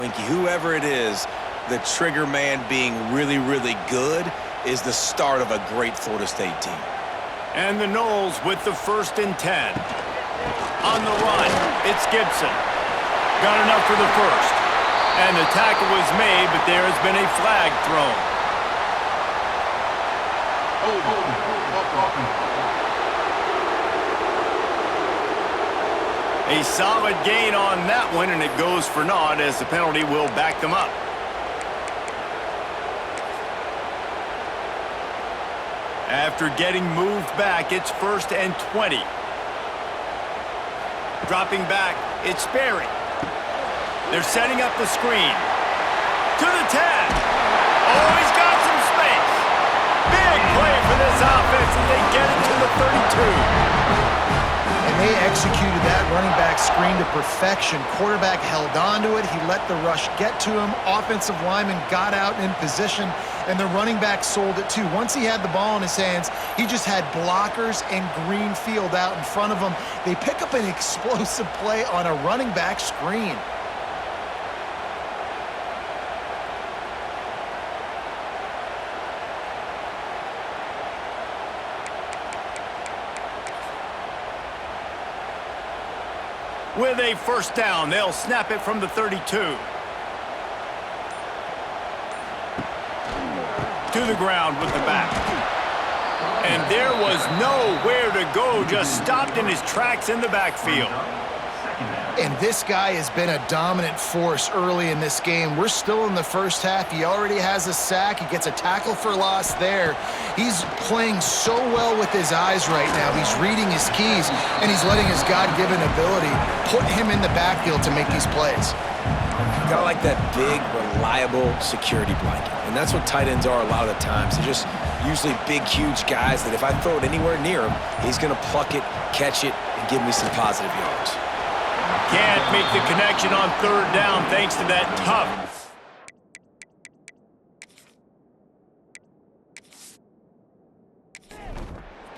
Whoever it is, the trigger man being really, really good is the start of a great Florida State team. And the Noles with the 1st and 10. On the run, it's Gibson. Got enough for the first. And the tackle was made, but there has been a flag thrown. A solid gain on that one, and it goes for naught as the penalty will back them up. After getting moved back, it's 1st and 20. Dropping back, it's Sperry. They're setting up the screen. To the 10. Oh, he's got some space. Big play for this offense as they get it to the 32. And they executed that running back screen to perfection. Quarterback held on to it. He let the rush get to him. Offensive lineman got out in position, and the running back sold it too. Once he had the ball in his hands, he just had blockers and green field out in front of him. They pick up an explosive play on a running back screen. With a 1st down, they'll snap it from the 32. To the ground with the back. And there was nowhere to go, just stopped in his tracks in the backfield. And this guy has been a dominant force early in this game. We're still in the first half. He already has a sack. He gets a tackle for loss there. He's playing so well with his eyes right now. He's reading his keys, and he's letting his God-given ability put him in the backfield to make these plays. Kind of like that big, reliable security blanket. And that's what tight ends are a lot of the times. They're just usually big, huge guys that if I throw it anywhere near him, he's going to pluck it, catch it, and give me some positive yards. Can't make the connection on 3rd down thanks to that tough.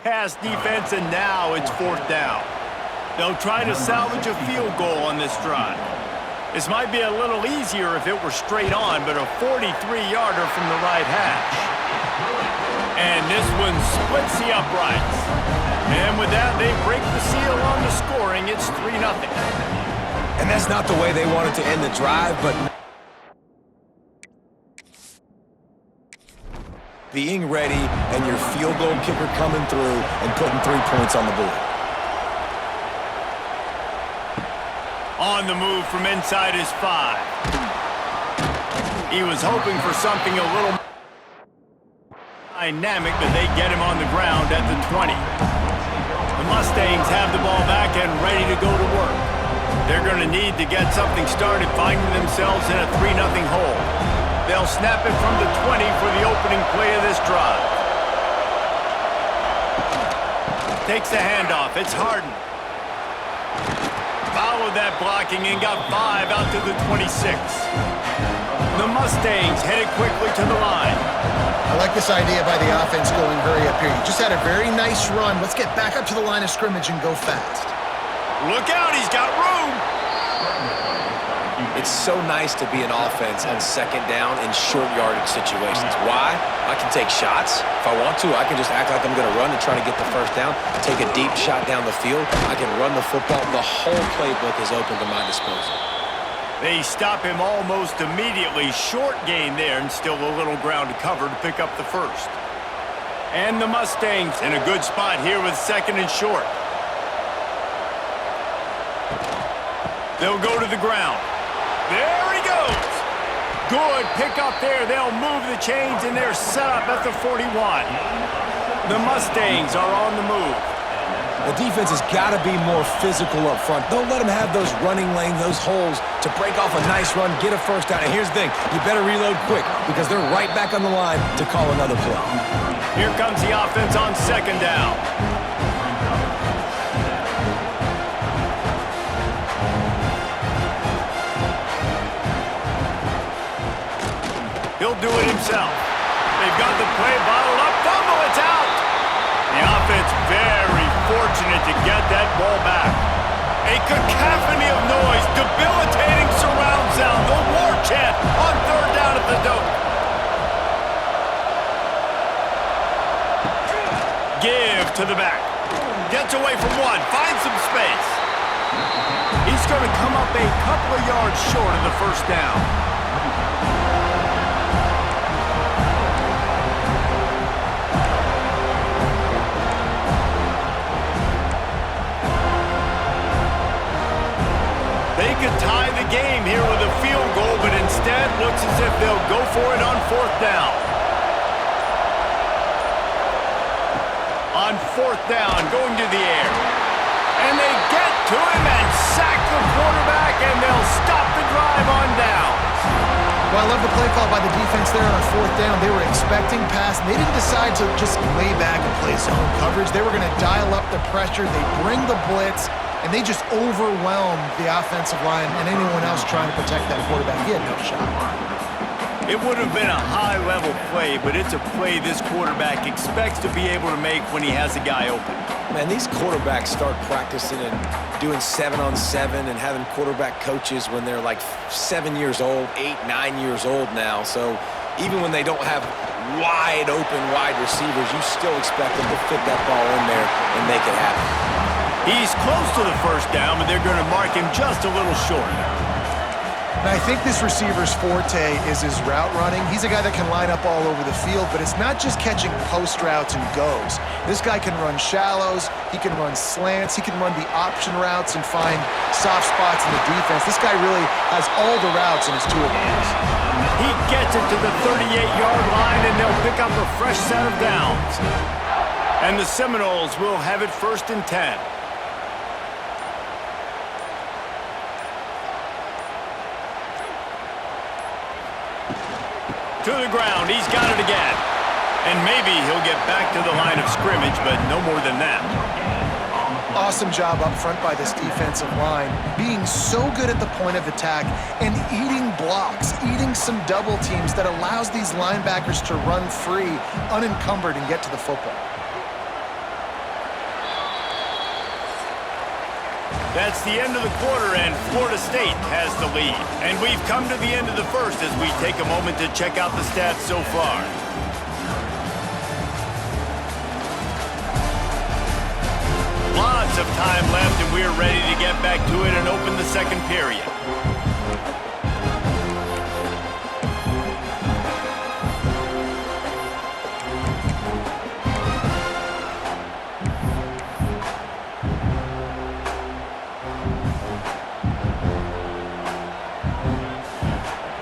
Pass defense, and now it's 4th down. They'll try to salvage a field goal on this drive. This might be a little easier if it were straight on, but a 43-yarder from the right hash. And this one splits the uprights. And with that, they break the seal on the scoring. It's 3-0. And that's not the way they wanted to end the drive, but being ready and your field goal kicker coming through and putting 3 points on the board. On the move from inside his 5. He was hoping for something a little dynamic, but they get him on the ground at the 20. The Mustangs have the ball back and ready to go to work. They're going to need to get something started, finding themselves in a 3-0 hole. They'll snap it from the 20 for the opening play of this drive. Takes the handoff. It's Harden. Followed that blocking and got 5 out to the 26. The Mustangs headed quickly to the line. I like this idea by the offense going hurry up here. You just had a very nice run. Let's get back up to the line of scrimmage and go fast. Look out, he's got room. It's so nice to be an offense on 2nd down in short yardage situations. Why? I can take shots. If I want to, I can just act like I'm going to run and try to get the 1st down, take a deep shot down the field. I can run the football. The whole playbook is open to my disposal. They stop him almost immediately. Short gain there and still a little ground to cover to pick up the 1st. And the Mustangs in a good spot here with 2nd and short. They'll go to the ground. There he goes. Good pick up there. They'll move the chains, and they're set up at the 41. The Mustangs are on the move. The defense has got to be more physical up front. Don't let them have those running lanes, those holes to break off a nice run, get a 1st down. And here's the thing, you better reload quick because they're right back on the line to call another play. Here comes the offense on 2nd down. He'll do it himself. They've got the play bottled up. Fumble, it's out. The offense very fortunate to get that ball back. A cacophony of noise, debilitating surround sound. The war off to the back. Gets away from one, finds some space. He's going to come up a couple of yards short of the first down. They could tie the game here with a field goal, but instead looks as if they'll go for it on fourth down. On fourth down, going to the air. And they get to him and sack the quarterback, and they'll stop the drive on downs. Well, I love the play call by the defense there on fourth down. They were expecting pass, and they didn't decide to just lay back and play zone coverage. They were going to dial up the pressure. They bring the blitz, and they just overwhelmed the offensive line and anyone else trying to protect that quarterback. He had no shot. It would have been a high-level play, but it's a play this quarterback expects to be able to make when he has a guy open. Man, these quarterbacks start practicing and doing 7-on-7 and having quarterback coaches when they're like 7 years old, 8, 9 years old now. So even when they don't have wide receivers, you still expect them to fit that ball in there and make it happen. He's close to the first down, but they're going to mark him just a little short. And I think this receiver's forte is his route running. He's a guy that can line up all over the field, but it's not just catching post routes and goes. This guy can run shallows, he can run slants, he can run the option routes and find soft spots in the defense. This guy really has all the routes in his toolbox. He gets it to the 38-yard line, and they'll pick up a fresh set of downs. And the Seminoles will have it 1st and 10. To the ground, he's got it again. And maybe he'll get back to the line of scrimmage, but no more than that. Awesome job up front by this defensive line, being so good at the point of attack and eating blocks, eating some double teams that allows these linebackers to run free, unencumbered, and get to the football. That's the end of the quarter, and Florida State has the lead. And we've come to the end of the first as we take a moment to check out the stats so far. Lots of time left, and we're ready to get back to it and open the second period.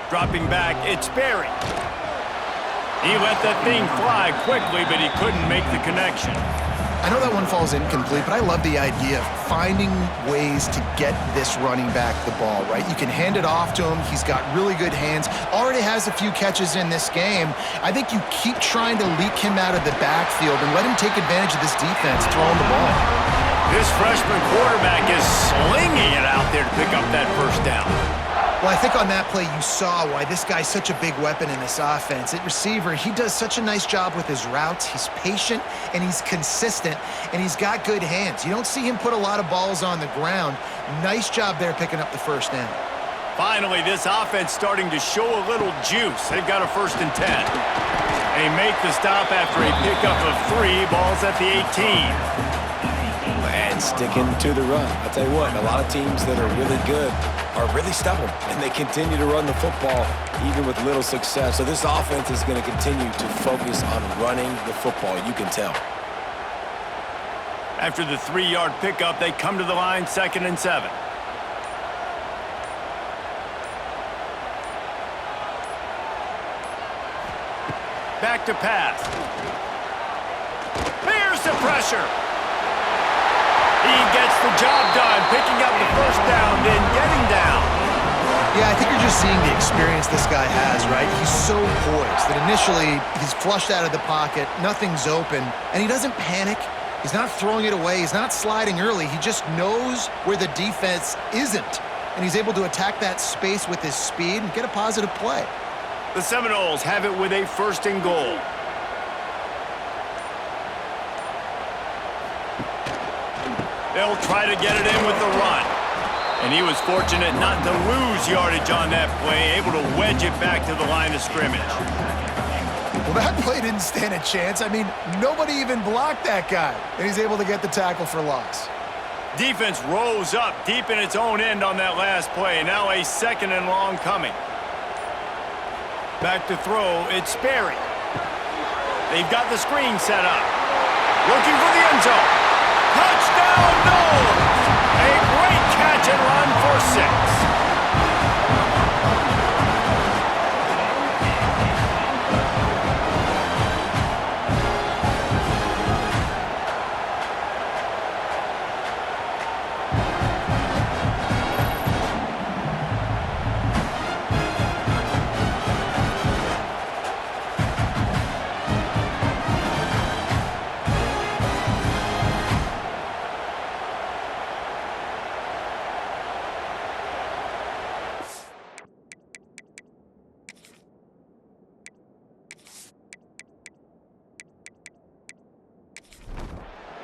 Dropping back, it's Berry. He let that thing fly quickly, but he couldn't make the connection. I know that one falls incomplete, but I love the idea of finding ways to get this running back the ball, right? You can hand it off to him. He's got really good hands. Already has a few catches in this game. I think you keep trying to leak him out of the backfield and let him take advantage of this defense throwing the ball. This freshman quarterback is slinging it out there to pick up that first down. Well, I think on that play you saw why this guy's such a big weapon in this offense. At receiver, he does such a nice job with his routes. He's patient, and he's consistent, and he's got good hands. You don't see him put a lot of balls on the ground. Nice job there picking up the first down. Finally, this offense starting to show a little juice. They've got a 1st and 10. They make the stop after a pickup of 3 balls at the 18. And sticking to the run. I'll tell you what, a lot of teams that are really good are really stubborn, and they continue to run the football even with little success. So this offense is going to continue to focus on running the football. You can tell. After the 3-yard pickup, they come to the line, 2nd and 7. Back to pass. Here's the pressure. He gets the job done, picking up the first down, then getting down. Yeah, I think you're just seeing the experience this guy has, right? He's so poised that initially he's flushed out of the pocket, nothing's open, and he doesn't panic. He's not throwing it away. He's not sliding early. He just knows where the defense isn't, and he's able to attack that space with his speed and get a positive play. The Seminoles have it with a 1st and goal. They'll try to get it in with the run. And he was fortunate not to lose yardage on that play, able to wedge it back to the line of scrimmage. Well, that play didn't stand a chance. I mean, nobody even blocked that guy, and he's able to get the tackle for loss. Defense rose up deep in its own end on that last play. Now a 2nd and long coming. Back to throw, it's Sperry. They've got the screen set up. Looking for the end zone. Touchdown, Knowles! A great catch and run for 6.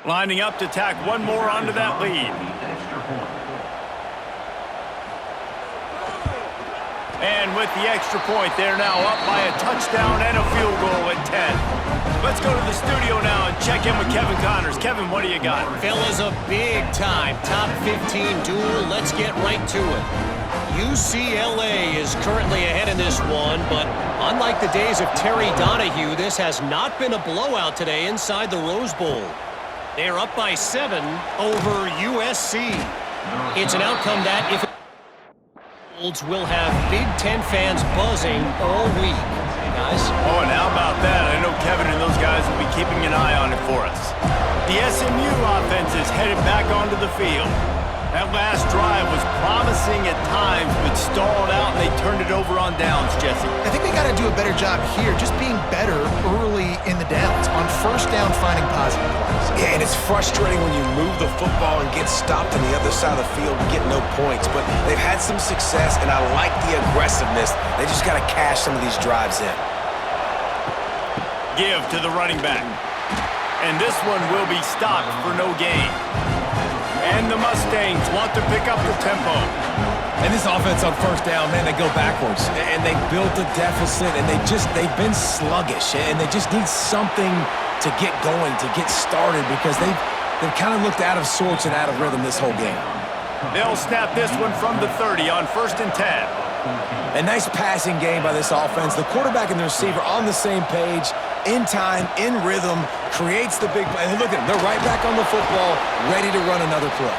Lining up to tack one more onto that lead. And with the extra point, they're now up by a touchdown and a field goal at 10. Let's go to the studio now and check in with Kevin Connors. Kevin, what do you got? Fellas, a big-time top 15 duel. Let's get right to it. UCLA is currently ahead in this one, but unlike the days of Terry Donahue, this has not been a blowout today inside the Rose Bowl. They're up by 7 over USC. It's an outcome that, if it holds, will have Big Ten fans buzzing all week. Hey, guys. Oh, and how about that? I know Kevin and those guys will be keeping an eye on it for us. The SMU offense is headed back onto the field. That last drive was promising at times, but stalled out, and they turned it over on downs, Jesse. I think they got to do a better job here, just being better early in the downs, on first down finding positive plays. Yeah, and it's frustrating when you move the football and get stopped on the other side of the field and get no points. But they've had some success, and I like the aggressiveness. They just got to cash some of these drives in. Give to the running back. And this one will be stopped for no gain. And the Mustangs want to pick up the tempo. And this offense on first down, man, they go backwards. And they built a deficit, and they've been sluggish. And they just need something to get going, to get started, because they've kind of looked out of sorts and out of rhythm this whole game. They'll snap this one from the 30 on 1st and 10. A nice passing game by this offense. The quarterback and the receiver on the same page, in time, in rhythm, creates the big play. And look at them. They're right back on the football, ready to run another play.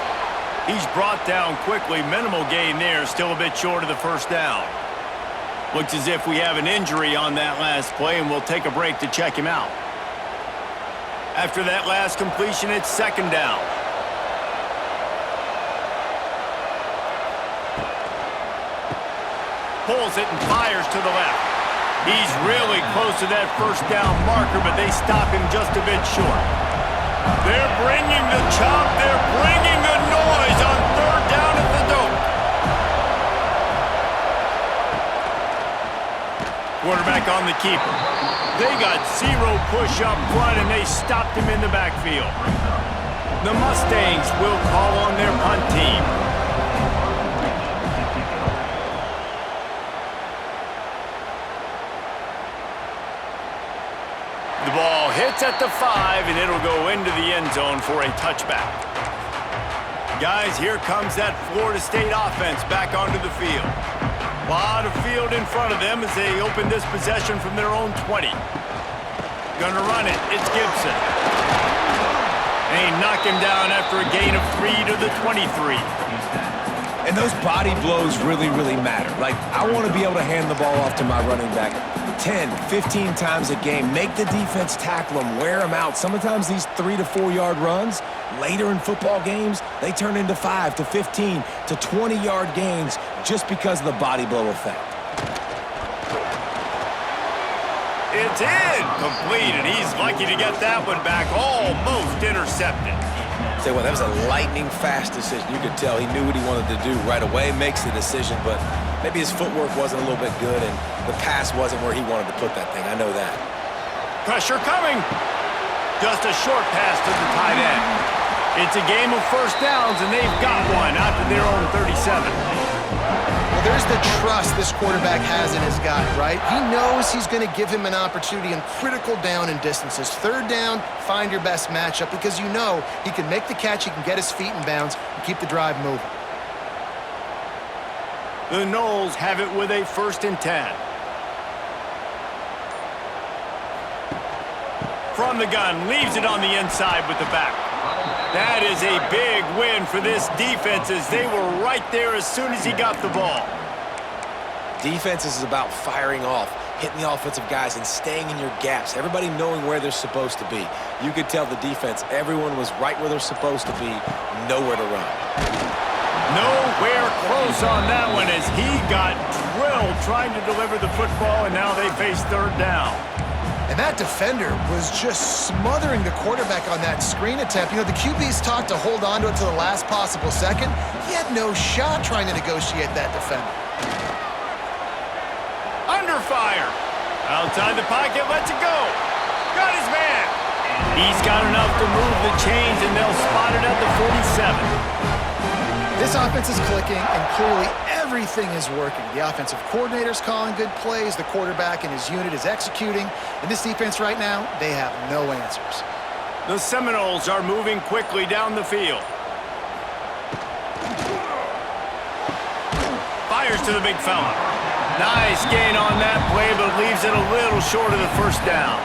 He's brought down quickly. Minimal gain there, still a bit short of the first down. Looks as if we have an injury on that last play, and we'll take a break to check him out. After that last completion, it's 2nd down. Pulls it and fires to the left. He's really close to that first down marker, but they stop him just a bit short. They're bringing the chop. They're bringing the noise on 3rd down at the dope. Quarterback on the keeper. They got 0 push up front, and they stopped him in the backfield. The Mustangs will call on their punt team. The ball hits at the 5, and it'll go into the end zone for a touchback. Guys, here comes that Florida State offense back onto the field. A lot of field in front of them as they open this possession from their own 20. Gonna run it. It's Gibson. They knock him down after a gain of 3 to the 23. And those body blows really, really matter. Like, I want to be able to hand the ball off to my running back 10, 15 times a game. Make the defense tackle them, wear them out. Sometimes these 3 to 4 yard runs, later in football games, they turn into 5 to 15 to 20 yard gains just because of the body blow effect. It's in! Complete, and he's lucky to get that one back, almost intercepted. Say what, that was a lightning-fast decision. You could tell he knew what he wanted to do right away, makes the decision, but maybe his footwork wasn't a little bit good, and the pass wasn't where he wanted to put that thing. I know that. Pressure coming. Just a short pass to the tight end. It's a game of first downs, and they've got one out to their own 37. Well, there's the trust this quarterback has in his guy, right? He knows he's going to give him an opportunity in critical down and distances. Third down, find your best matchup because you know he can make the catch, he can get his feet in bounds, and keep the drive moving. The Noles have it with a 1st and 10. From the gun, leaves it on the inside with the back. That is a big win for this defense as they were right there as soon as he got the ball. Defense is about firing off, hitting the offensive guys, and staying in your gaps. Everybody knowing where they're supposed to be. You could tell the defense, everyone was right where they're supposed to be, nowhere to run. Nowhere close on that one as he got drilled trying to deliver the football, and now they face 3rd down. And that defender was just smothering the quarterback on that screen attempt. You know, the QB's taught to hold on to it to the last possible second. He had no shot trying to negotiate that defender. Under fire. Outside the pocket, lets it go. Got his man. He's got enough to move the chains, and they'll spot it at the 47. This offense is clicking, and clearly everything is working. The offensive coordinator's calling good plays. The quarterback and his unit is executing. And this defense right now, they have no answers. The Seminoles are moving quickly down the field. Fires to the big fella. Nice gain on that play, but leaves it a little short of the 1st down.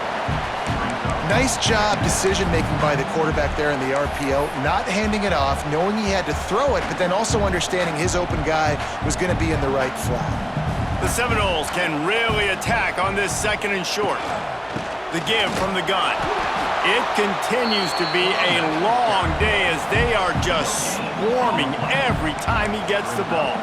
Nice job decision-making by the quarterback there in the RPO, not handing it off, knowing he had to throw it, but then also understanding his open guy was going to be in the right flat. The Seminoles can really attack on this 2nd and short. The give from the gun. It continues to be a long day as they are just swarming every time he gets the ball.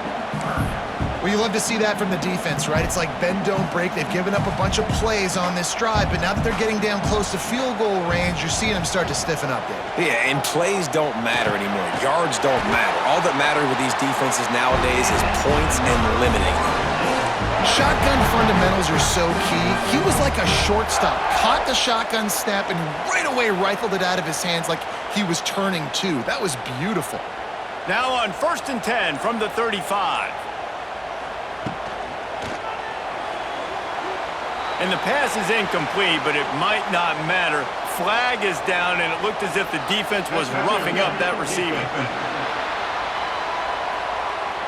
Well, you love to see that from the defense, right? It's like bend, don't break. They've given up a bunch of plays on this drive, but now that they're getting down close to field goal range, you're seeing them start to stiffen up there. Yeah, and plays don't matter anymore. Yards don't matter. All that matters with these defenses nowadays is points and limiting. Shotgun fundamentals are so key. He was like a shortstop, caught the shotgun snap, and right away rifled it out of his hands like he was turning two. That was beautiful. Now on 1st and 10 from the 35. And the pass is incomplete, but it might not matter. Flag is down, and it looked as if the defense was roughing up that receiver.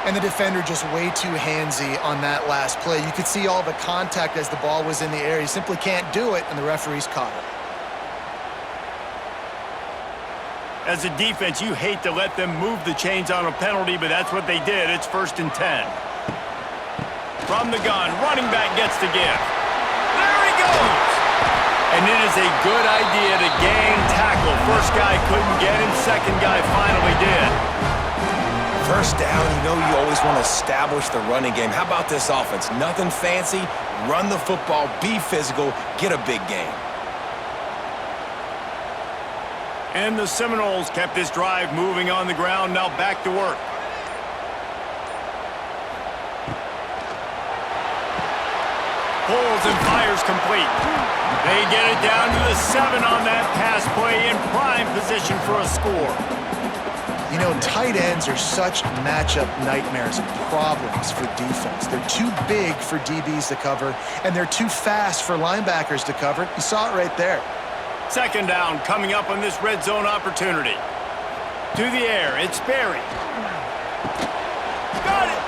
And the defender just way too handsy on that last play. You could see all the contact as the ball was in the air. He simply can't do it, and the referees caught it. As a defense, you hate to let them move the chains on a penalty, but that's what they did. It's 1st and 10. From the gun, running back gets the give. There he goes! And it is a good idea to gain tackle. First guy couldn't get him, second guy finally did. 1st down, you know you always want to establish the running game. How about this offense? Nothing fancy, run the football, be physical, get a big gain. And the Seminoles kept this drive moving on the ground, now back to work. Pulls and fires complete. They get it down to the 7 on that pass play in prime position for a score. You know, tight ends are such matchup nightmares and problems for defense. They're too big for DBs to cover, and they're too fast for linebackers to cover. You saw it right there. 2nd down coming up on this red zone opportunity. To the air, it's Berry. Got it!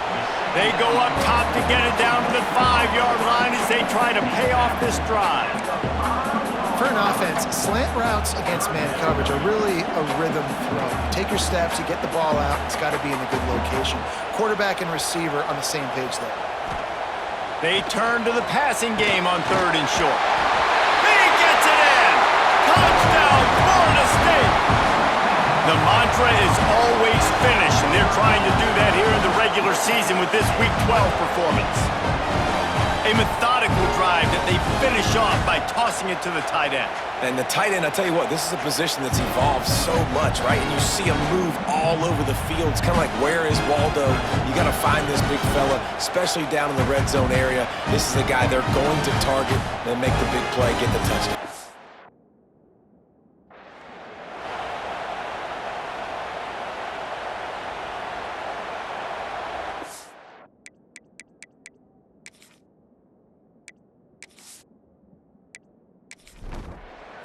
They go up top to get it down to the 5-yard line as they try to pay off this drive. For an offense, slant routes against man coverage are really a rhythm throw. You take your steps, you get the ball out, it's got to be in a good location. Quarterback and receiver on the same page there. They turn to the passing game on 3rd and short. He gets it in! Touchdown, Florida State! The mantra is always finish, and they're trying to do that here in the regular season with this Week 12 performance. A methodical drive that they finish off by tossing it to the tight end. And the tight end, I tell you what, this is a position that's evolved so much, right? And you see him move all over the field. It's kind of like, where is Waldo? You got to find this big fella, especially down in the red zone area. This is the guy they're going to target and make the big play, get the touchdown.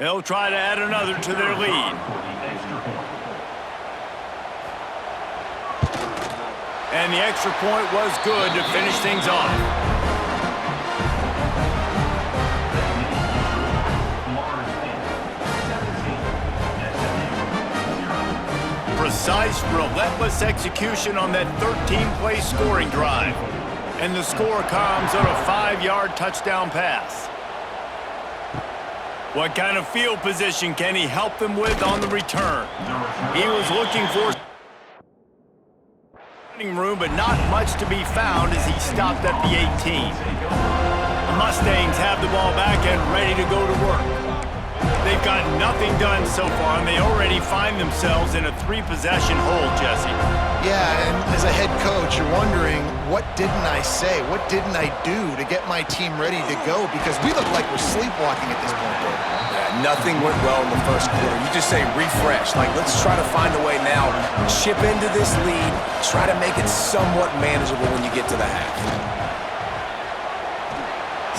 They'll try to add another to their lead. And the extra point was good to finish things off. Precise, relentless execution on that 13-play scoring drive. And the score comes on a 5-yard touchdown pass. What kind of field position can he help them with on the return? He was looking for room, but not much to be found as he stopped at the 18. The Mustangs have the ball back and ready to go to work. They've got nothing done so far, and they already find themselves in a 3-possession hole, Jesse. Yeah, and as a head coach, you're wondering, what didn't I say? What didn't I do to get my team ready to go? Because we look like we're sleepwalking at this point, Dave. Yeah, nothing went well in the first quarter. You just say refresh. Like, let's try to find a way now. Chip into this lead. Try to make it somewhat manageable when you get to the half.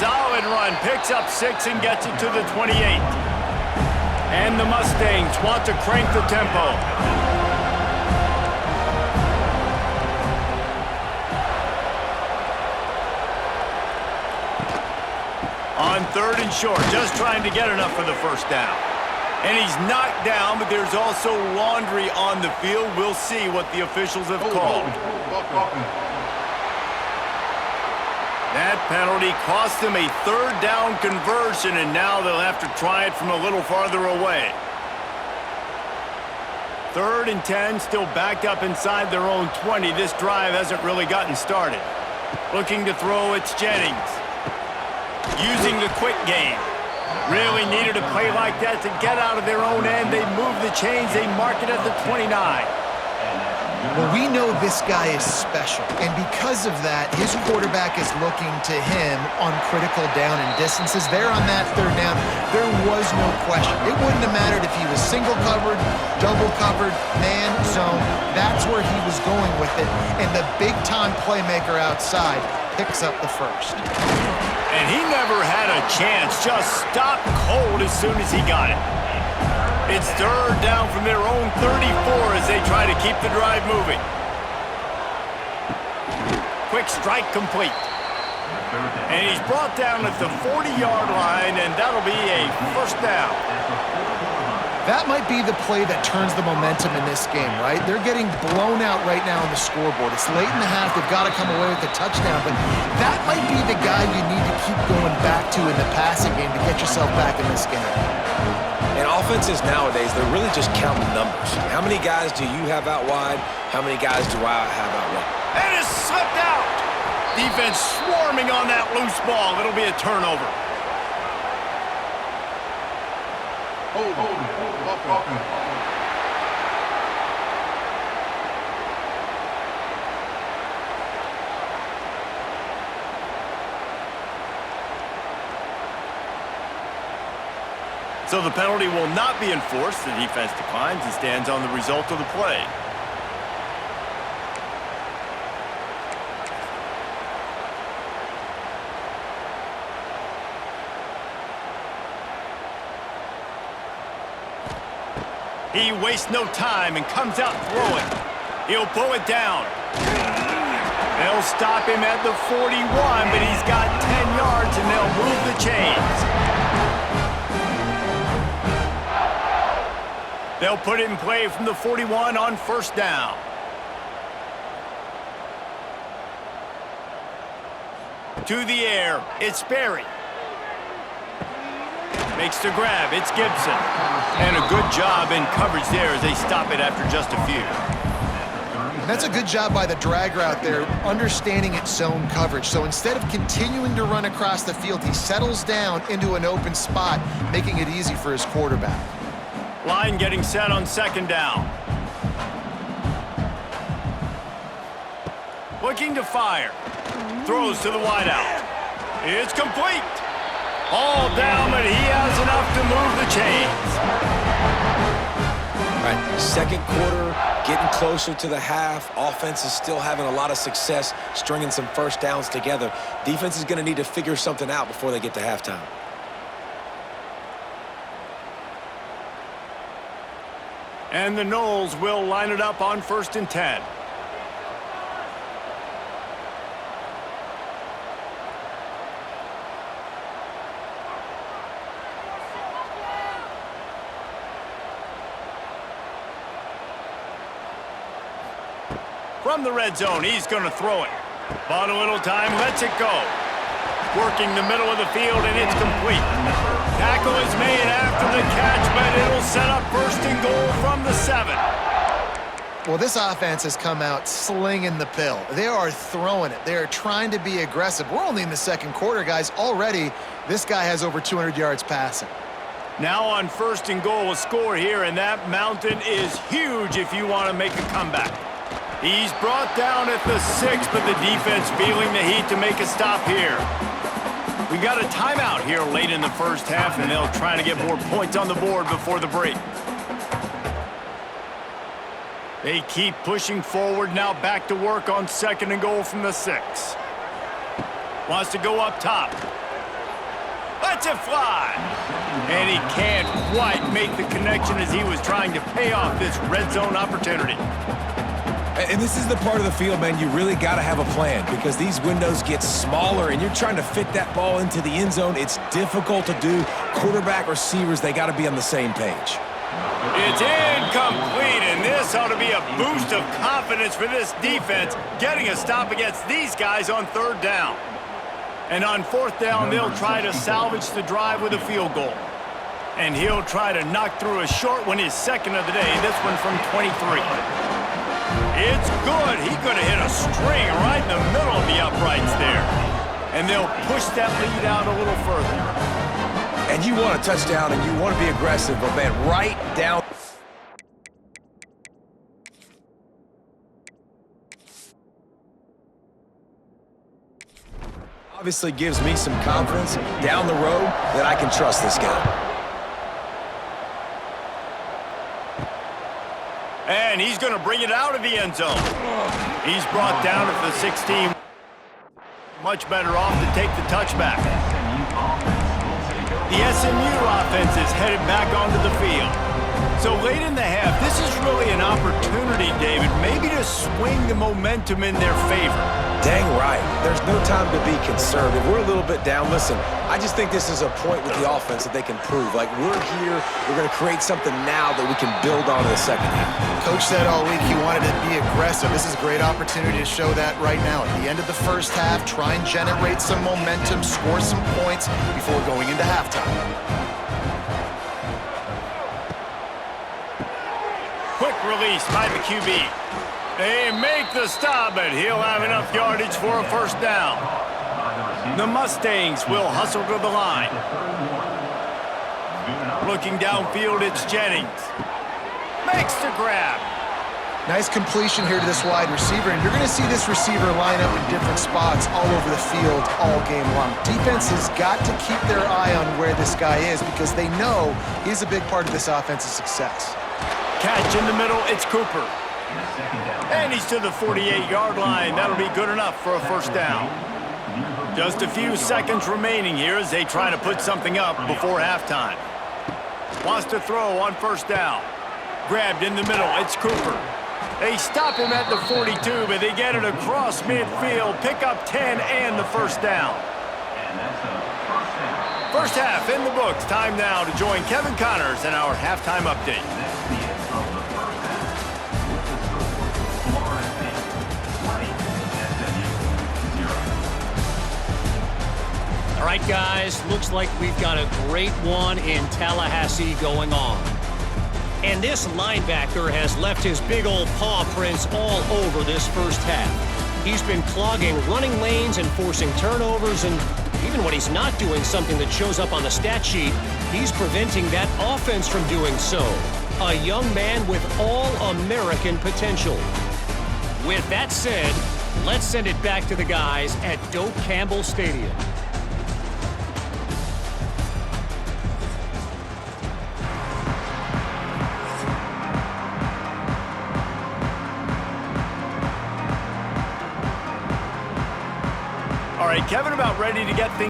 Solid run. Picks up 6 and gets it to the 28. And the Mustangs want to crank the tempo. On 3rd and short, just trying to get enough for the first down. And he's knocked down, but there's also laundry on the field. We'll see what the officials have called. That penalty cost them a 3rd down conversion, and now they'll have to try it from a little farther away. 3rd and 10, still backed up inside their own 20. This drive hasn't really gotten started. Looking to throw, it's Jennings. Using the quick game. Really needed a play like that to get out of their own end. They move the chains. They mark it at the 29. Well, we know this guy is special, and because of that, his quarterback is looking to him on critical down and distances. There on that 3rd down, there was no question. It wouldn't have mattered if he was single covered, double covered, man, zone. That's where he was going with it, and the big-time playmaker outside picks up the first. And he never had a chance, just stopped cold as soon as he got it. It's 3rd down from their own 34 as they try to keep the drive moving. Quick strike complete. And he's brought down at the 40-yard line, and that'll be a 1st down. That might be the play that turns the momentum in this game, right? They're getting blown out right now on the scoreboard. It's late in the half. They've got to come away with a touchdown, but that might be the guy you need to keep going back to in the passing game to get yourself back in this game. And offenses nowadays, they're really just counting numbers. How many guys do you have out wide? How many guys do I have out wide? And it's slipped out. Defense swarming on that loose ball. It'll be a turnover. So the penalty will not be enforced. The defense declines and stands on the result of the play. He wastes no time and comes out throwing. He'll pull it down. They'll stop him at the 41, but he's got 10 yards and they'll move the chains. They'll put it in play from the 41 on 1st down. To the air, it's Berry. Makes the grab, it's Gibson. And a good job in coverage there as they stop it after just a few. That's a good job by the drag route there, understanding its zone coverage. So instead of continuing to run across the field, he settles down into an open spot, making it easy for his quarterback. Line getting set on 2nd down. Looking to fire. Throws to the wideout. It's complete. All down, but he has enough to move the chains. All right, 2nd quarter, getting closer to the half. Offense is still having a lot of success stringing some 1st downs together. Defense is going to need to figure something out before they get to halftime. And the Noles will line it up on 1st and 10. From the red zone, he's going to throw it. Bought a little time, lets it go. Working the middle of the field, and it's complete. Tackle is made after the catch, but it'll set up 1st and goal from the 7. Well, this offense has come out slinging the pill. They are throwing it. They are trying to be aggressive. We're only in the 2nd quarter, guys. Already, this guy has over 200 yards passing. Now on 1st and goal, a score here, and that mountain is huge if you want to make a comeback. He's brought down at the 6, but the defense feeling the heat to make a stop here. We got a timeout here late in the 1st half, and they'll try to get more points on the board before the break. They keep pushing forward, now back to work on 2nd and goal from the 6. Wants to go up top. Lets it fly. And he can't quite make the connection as he was trying to pay off this red zone opportunity. And this is the part of the field, man, you really got to have a plan because these windows get smaller and you're trying to fit that ball into the end zone. It's difficult to do. Quarterback, receivers, they got to be on the same page. It's incomplete, and this ought to be a boost of confidence for this defense, getting a stop against these guys on 3rd down. And on 4th down, they'll try to salvage the drive with a field goal. And he'll try to knock through a short one, his 2nd of the day, this one from 23. It's good. He could have hit a string right in the middle of the uprights there. And they'll push that lead out a little further. And you want a touchdown and you want to be aggressive, but man, right down. Obviously gives me some confidence down the road that I can trust this guy. And he's going to bring it out of the end zone. He's brought down at the 16. Much better off to take the touchback. The SMU offense is headed back onto the field. So late in the half, this is really an opportunity, David, maybe to swing the momentum in their favor. Dang right. There's no time to be concerned. If we're a little bit down, listen, I just think this is a point with the offense that they can prove. Like, we're here, we're going to create something now that we can build on in the 2nd half. Coach said all week he wanted to be aggressive. This is a great opportunity to show that right now. At the end of the 1st half, try and generate some momentum, score some points before going into halftime. Quick release by the QB. They make the stop, but he'll have enough yardage for a 1st down. The Mustangs will hustle to the line. Looking downfield, it's Jennings. Makes the grab. Nice completion here to this wide receiver, and you're going to see this receiver line up in different spots all over the field all game long. Defense has got to keep their eye on where this guy is because they know he's a big part of this offense's success. Catch in the middle, it's Cooper. And he's to the 48-yard line. That'll be good enough for a 1st down. Just a few seconds remaining here as they try to put something up before halftime. Wants to throw on 1st down. Grabbed in the middle, it's Cooper. They stop him at the 42, but they get it across midfield, pick up 10 and the 1st down. 1st half in the books. Time now to join Kevin Connors in our halftime update. All right, guys, looks like we've got a great one in Tallahassee going on. And this linebacker has left his big old paw prints all over this 1st half. He's been clogging running lanes and forcing turnovers, and even when he's not doing something that shows up on the stat sheet, he's preventing that offense from doing so. A young man with all-American potential. With that said, let's send it back to the guys at Doak Campbell Stadium. All right, Kevin, about ready to get things